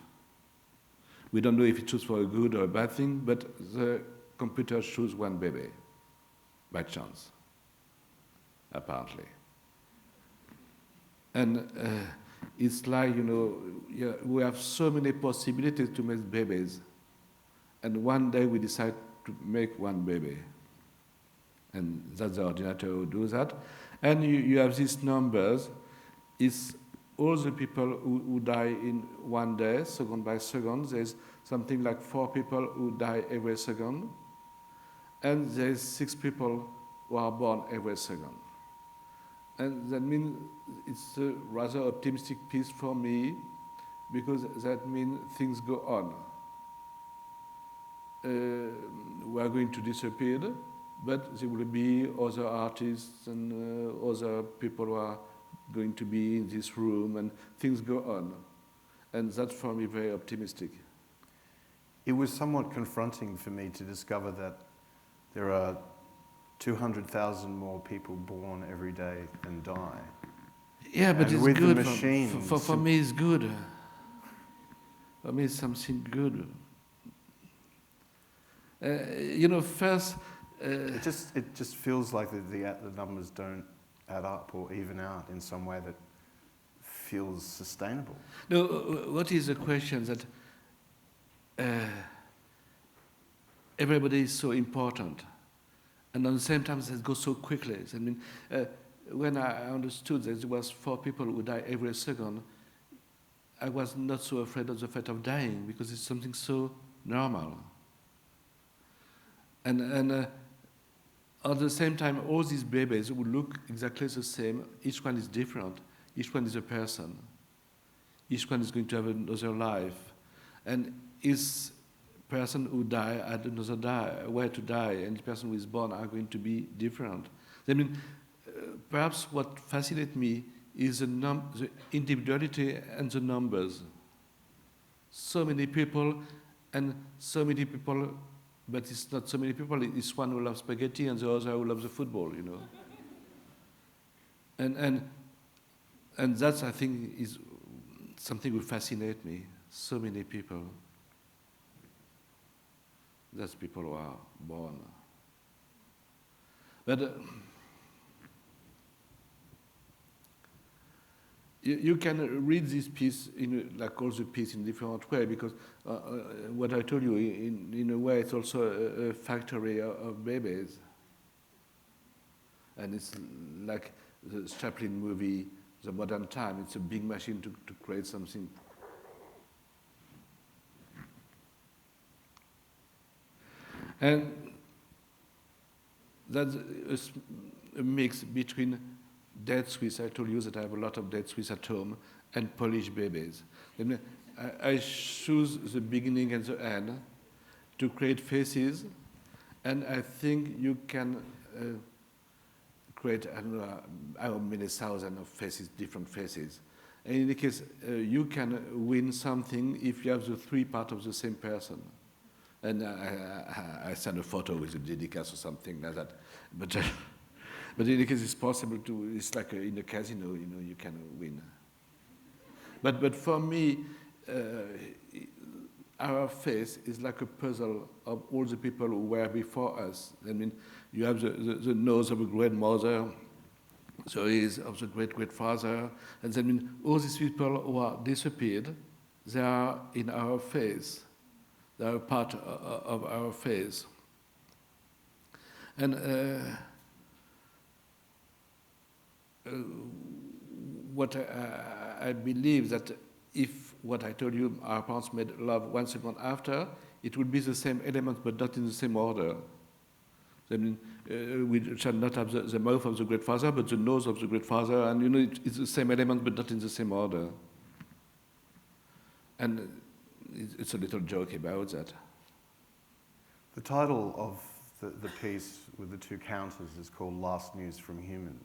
We don't know if it choose for a good or a bad thing, but the computer choose one baby, by chance, apparently. And it's like, we have so many possibilities to make babies, and one day we decide to make one baby. And that's the ordinator who does that. And you have these numbers. It's all the people who die in one day, second by second. There's something like 4 people who die every second. And there's 6 people who are born every second. And that means it's a rather optimistic piece for me, because that means things go on. We are going to disappear, but there will be other artists and other people who are going to be in this room, and things go on. And that's for me very optimistic. It was somewhat confronting for me to discover that there are 200,000 more people born every day than die. Yeah, but and it's with good. The machine, for me, it's good. For me, it's something good. First... it just feels like the numbers don't add up or even out in some way that feels sustainable. No, what is the question that everybody is so important, and at the same time it goes so quickly. I mean, when I understood that there was 4 people who die every second, I was not so afraid of the fact of dying, because it's something so normal. And at the same time, all these babies will look exactly the same. Each one is different. Each one is a person. Each one is going to have another life. And each person who died had another way to die, and the person who is born are going to be different. I mean, perhaps what fascinates me is the individuality and the numbers. So many people, but it's not so many people. It's one who loves spaghetti and the other who loves the football, And that's, I think, is something that fascinates me. So many people. That's people who are born. But you can read this piece like all the piece in different way, because what I told you, in a way, it's also a factory of babies. And it's like the Chaplin movie, The Modern Time. It's a big machine to create something. And that's a mix between dead Swiss. I told you that I have a lot of dead Swiss at home, and Polish babies. And I choose the beginning and the end to create faces, and I think you can create, I don't know how many thousands of faces, different faces. And in any case, you can win something if you have the 3 parts of the same person. And I send a photo with a dédicace or something like that. But in any case, it's possible to. It's like in a casino, you can win. But for me, our face is like a puzzle of all the people who were before us. I mean, you have the nose of a grandmother, the ears of the great-grandfather, and then all these people who are disappeared, they are in our face. They are part of our face. And what I believe that if what I told you, our parents made love 1 second after, it would be the same element, but not in the same order. I mean, we shall not have the mouth of the great father, but the nose of the great father, and it's the same element, but not in the same order. And it's a little joke about that. The title of the piece with the 2 counters is called Last News from Humans.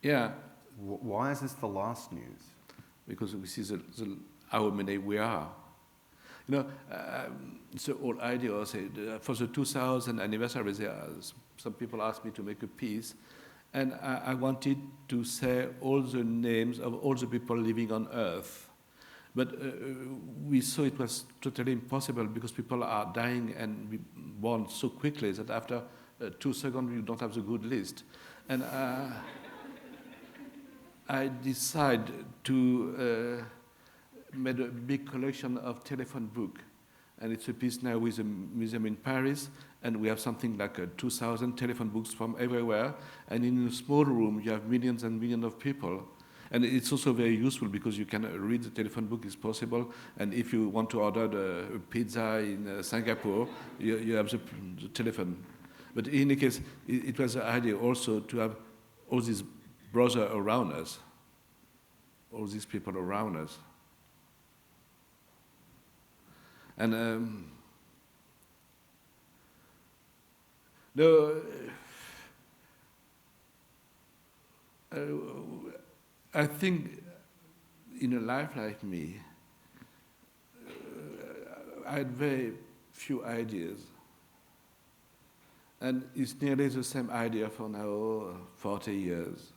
Yeah. Why is this the last news? Because we see how many we are. You know, it's an old idea. Also, for the 2000 anniversary, some people asked me to make a piece, and I wanted to say all the names of all the people living on Earth. But we saw it was totally impossible because people are dying and be born so quickly that after 2 seconds you don't have the good list. And I decided to made a big collection of telephone book, and it's a piece now with a museum in Paris, and we have something like 2,000 telephone books from everywhere, and in a small room you have millions and millions of people. And it's also very useful because you can read the telephone book, it's possible, and if you want to order a pizza in Singapore, you have the telephone. But in any case, it was the idea also to have all these brothers around us, all these people around us. And I think in a life like me, I had very few ideas. And it's nearly the same idea for now 40 years.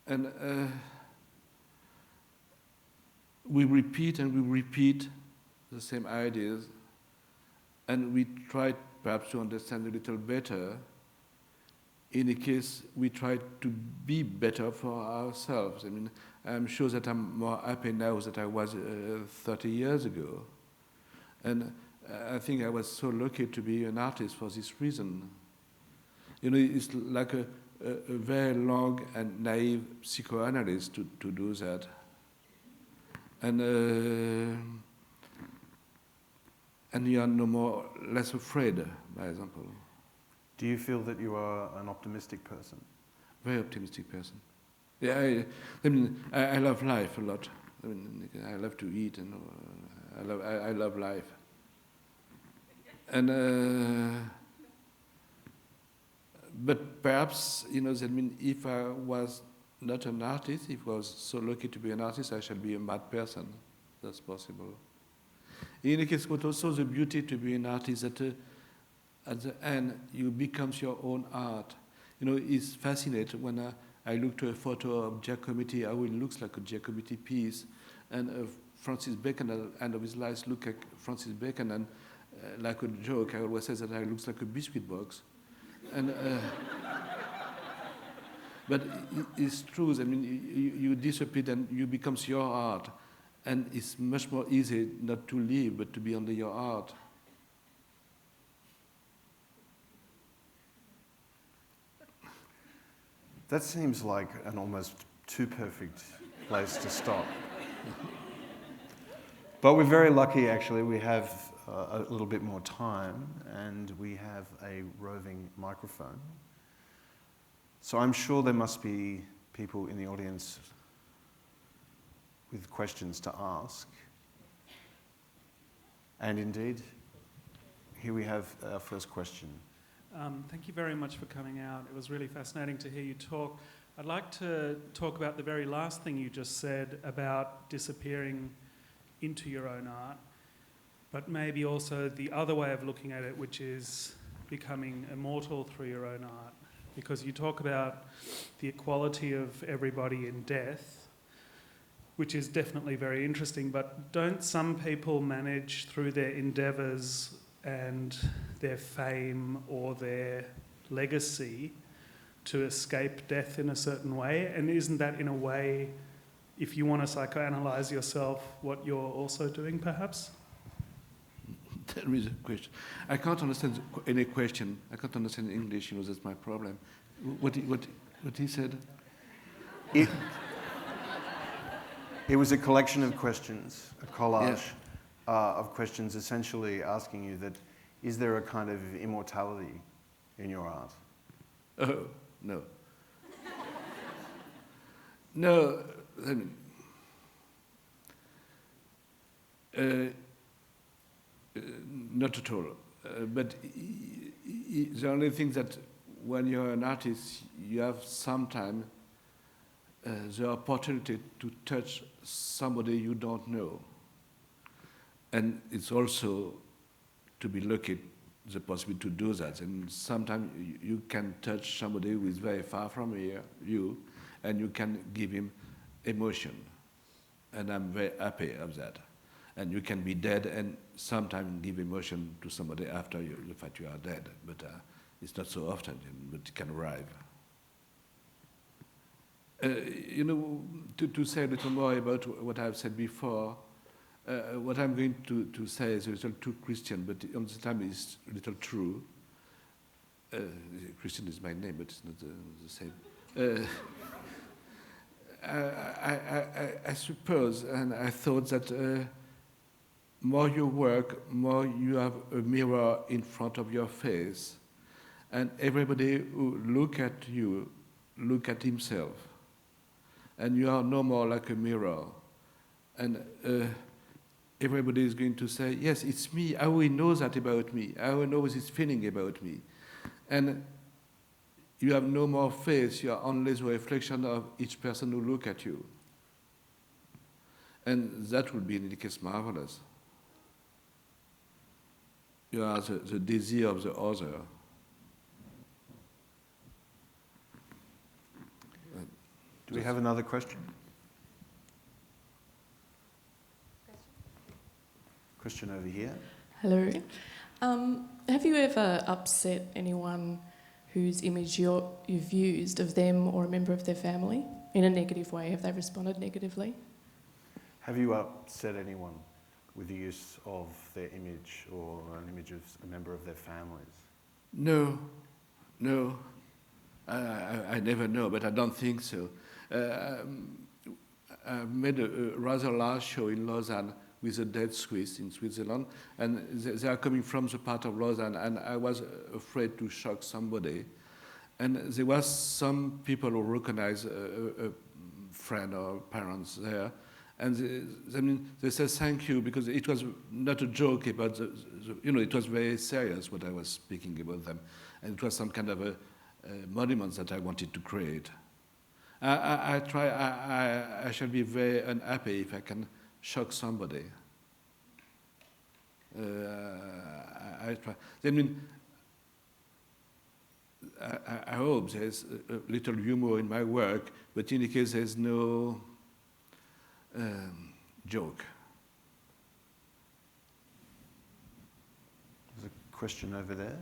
And we repeat and we repeat the same ideas, and we try perhaps to understand a little better. In any case, we try to be better for ourselves. I mean, I'm sure that I'm more happy now than I was 30 years ago. And I think I was so lucky to be an artist for this reason. You know, it's like a very long and naive psychoanalyst to do that. And you are no more less afraid, by example. Do you feel that you are an optimistic person? Very optimistic person. Yeah, I mean, I love life a lot. I mean, I love to eat, and I love life. And but perhaps, you know, I mean, if I was not an artist, if I was so lucky to be an artist, I shall be a mad person. That's possible. In any case, but also the beauty to be an artist that at the end you becomes your own art. You know, it's fascinating when I look to a photo of Giacometti, how it looks like a Giacometti piece, and Francis Bacon at the end of his life look like Francis Bacon, and like a joke, I always say that I looks like a biscuit box. And but it's true. I mean, you disappear and you becomes your art, and it's much more easy not to live but to be under your art. That seems like an almost too perfect place to stop. But we're very lucky, actually. We have a little bit more time, and we have a roving microphone. So I'm sure there must be people in the audience with questions to ask. And indeed, here we have our first question. Thank you very much for coming out. It was really fascinating to hear you talk. I'd like to talk about the very last thing you just said about disappearing into your own art, but maybe also the other way of looking at it, which is becoming immortal through your own art. Because you talk about the equality of everybody in death, which is definitely very interesting, but don't some people manage through their endeavours and their fame or their legacy to escape death in a certain way? And isn't that, in a way, if you want to psychoanalyze yourself, what you're also doing, perhaps? There is a question. I can't understand any question. I can't understand English, you know, that's my problem. What he said? It was a collection of questions, a collage of questions essentially asking you that, is there a kind of immortality in your art? Oh, no. No, I mean, not at all. But the only thing that when you're an artist, you have sometimes the opportunity to touch somebody you don't know. And it's also to be lucky, the possibility to do that. And sometimes you can touch somebody who is very far from you, and you can give him emotion. And I'm very happy of that. And you can be dead and sometimes give emotion to somebody after the fact you are dead. But it's not so often, but it can arrive. To say a little more about what I've said before, what I'm going to say is a little too Christian, but on the time it's a little true. Christian is my name, but it's not the same. I suppose, and I thought that more you work, more you have a mirror in front of your face, and everybody who look at you, look at himself, and you are no more like a mirror, and everybody is going to say, yes, it's me. How he knows that about me? How he knows his feeling about me? And you have no more face. You are only the reflection of each person who look at you. And that would be in any case marvelous. You are the desire of the other. Do we have another question? Question over here. Hello. Have you ever upset anyone whose image you've used of them or a member of their family in a negative way? Have they responded negatively? Have you upset anyone with the use of their image or an image of a member of their families? No. I never know, but I don't think so. I made a rather large show in Lausanne with a dead Swiss in Switzerland, and they are coming from the part of Lausanne, and I was afraid to shock somebody. And there was some people who recognized a friend or parents there, and they said thank you, because it was not a joke about it was very serious what I was speaking about them, and it was some kind of a monument that I wanted to create. I shall be very unhappy if I can shock somebody. I try. I hope there's a little humor in my work, but in any case there's no joke. There's a question over there.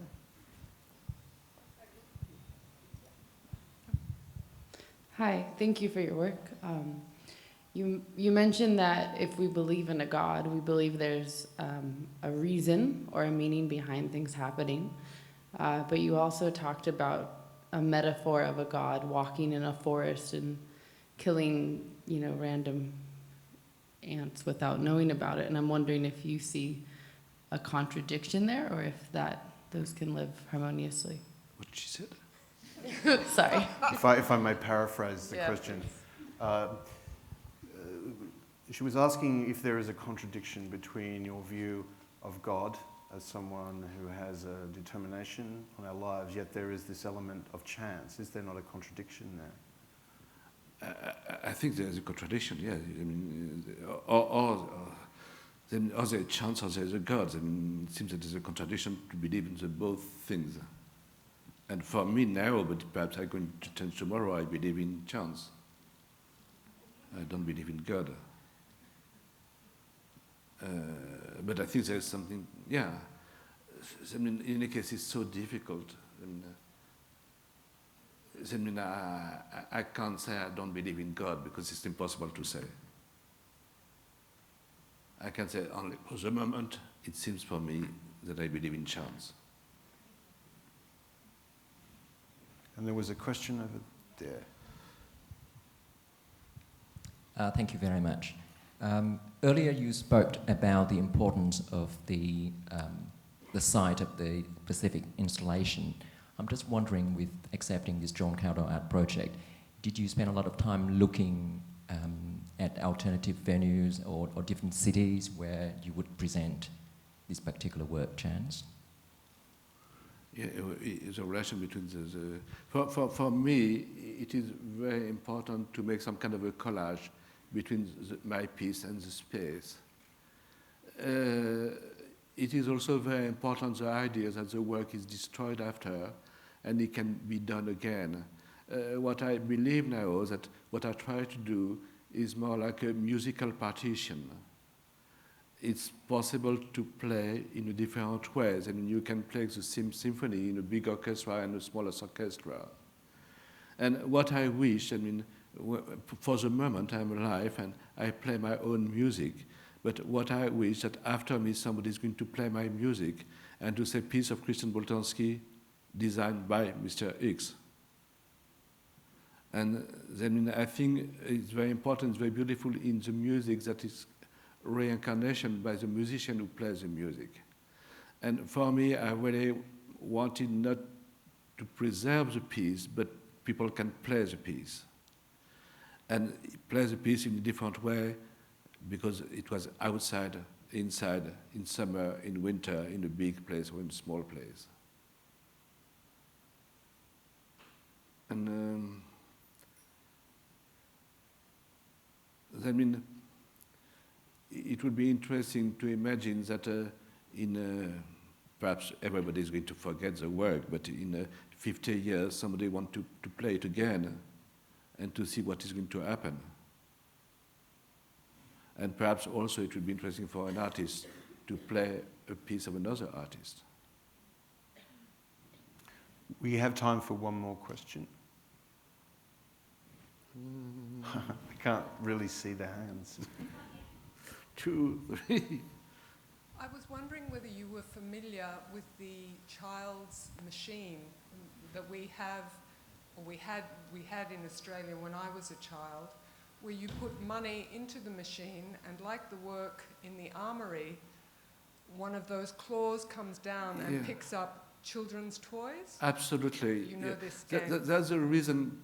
Hi, thank you for your work. You mentioned that if we believe in a God, we believe there's a reason or a meaning behind things happening. But you also talked about a metaphor of a God walking in a forest and killing, random ants without knowing about it. And I'm wondering if you see a contradiction there, or if those can live harmoniously. What she said? Sorry. If I may paraphrase the question. She was asking if there is a contradiction between your view of God as someone who has a determination on our lives, yet there is this element of chance. Is there not a contradiction there? I think there is a contradiction, yeah. Or then are there a chance or there is a God? It seems that there is a contradiction to believe in the both things. And for me now, but perhaps I'm going to change tomorrow, I believe in chance. I don't believe in God. But I think there's something, yeah. In any case, it's so difficult. I can't say I don't believe in God, because it's impossible to say. I can say only for the moment, it seems for me that I believe in chance. And there was a question over there. Thank you very much. Earlier you spoke about the importance of the site of the specific installation. I'm just wondering, with accepting this John Cowdell Art project, did you spend a lot of time looking at alternative venues or different cities where you would present this particular work, Chance? Yeah, it's a relation between for me, it is very important to make some kind of a collage between my piece and the space. it is also very important, the idea that the work is destroyed after and it can be done again. What I believe now is that what I try to do is more like a musical partition. It's possible to play in different ways. I mean, you can play the same symphony in a big orchestra and a smaller orchestra. And what I wish, I mean, for the moment I'm alive and I play my own music, but what I wish that after me somebody is going to play my music and to say piece of Christian Boltanski designed by Mr. X. And then I think it's very important, it's very beautiful in the music that is reincarnation by the musician who plays the music. And for me, I really wanted not to preserve the piece, but people can play the piece. And play the piece in a different way because it was outside, inside, in summer, in winter, in a big place or in a small place. And I mean, it would be interesting to imagine that perhaps everybody is going to forget the work, but in 50 years somebody wants to play it again and to see what is going to happen. And perhaps also it would be interesting for an artist to play a piece of another artist. We have time for one more question. I can't really see the hands. 2, 3. I was wondering whether you were familiar with the child's machine that we have, or we had in Australia when I was a child, where you put money into the machine and like the work in the armory, one of those claws comes down and picks up children's toys? Absolutely. You know this game? That's the reason.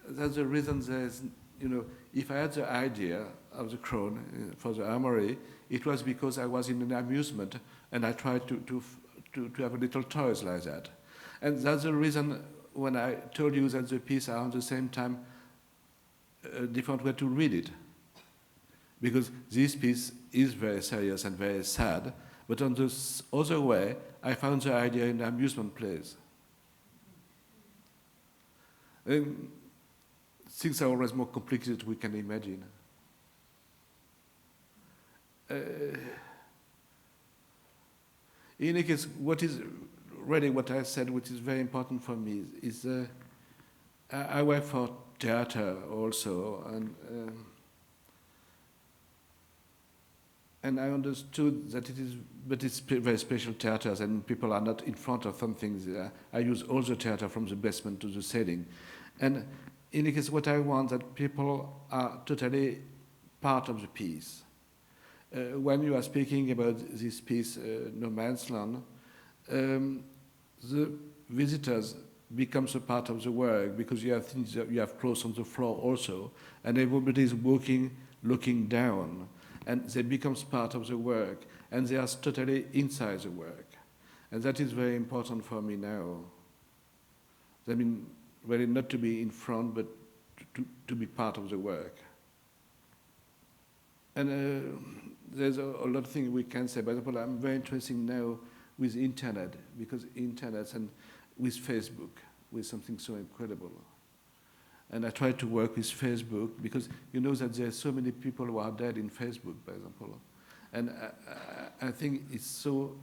That's the reason there's, you know, if I had the idea of the crown for the armory, it was because I was in an amusement and I tried to have a little toys like that. And that's the reason when I told you that the piece are at the same time a different way to read it. Because this piece is very serious and very sad, but on this other way, I found the idea in the amusement place. And things are always more complicated than we can imagine. In any case, what is really what I said, which is very important for me, is I work for theater also, and I understood that it is, but it's very special theaters, and people are not in front of something. I use all the theater from the basement to the ceiling, and in any case, what I want that people are totally part of the piece. When you are speaking about this piece, No Man's Land, the visitors becomes a part of the work because you have things that you have clothes on the floor also, and everybody is walking, looking down, and they becomes part of the work, and they are totally inside the work, and that is very important for me now. I mean, really not to be in front, but to be part of the work. And there's a lot of things we can say. For example, I'm very interested now with internet, because internet and with Facebook, with something so incredible. And I try to work with Facebook because you know that there are so many people who are dead in Facebook, for example. And I think it's so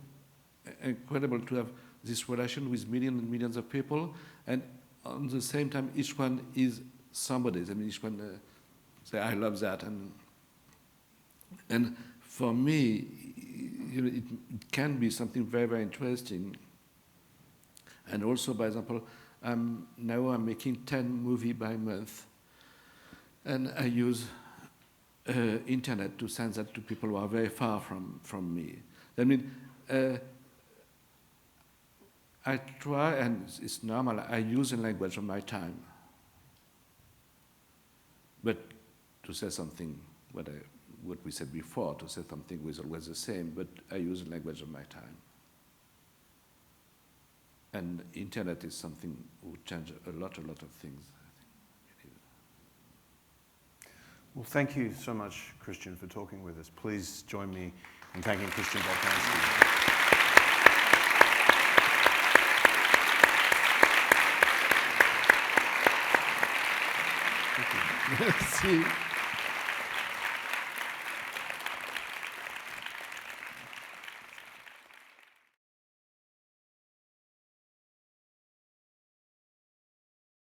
incredible to have this relation with millions and millions of people, and at the same time, each one is somebody. I mean, each one say, I love that. And for me, you know, it can be something very, very interesting. And also, for example, now I'm making 10 movies by month, and I use internet to send that to people who are very far from me. I mean, I try, and it's normal, I use the language of my time. But to say something, what we said before, to say something was always the same, but I use the language of my time. And internet is something that will change a lot of things, I think. Well, thank you so much, Christian, for talking with us. Please join me in thanking Christian Boltanski. Merci.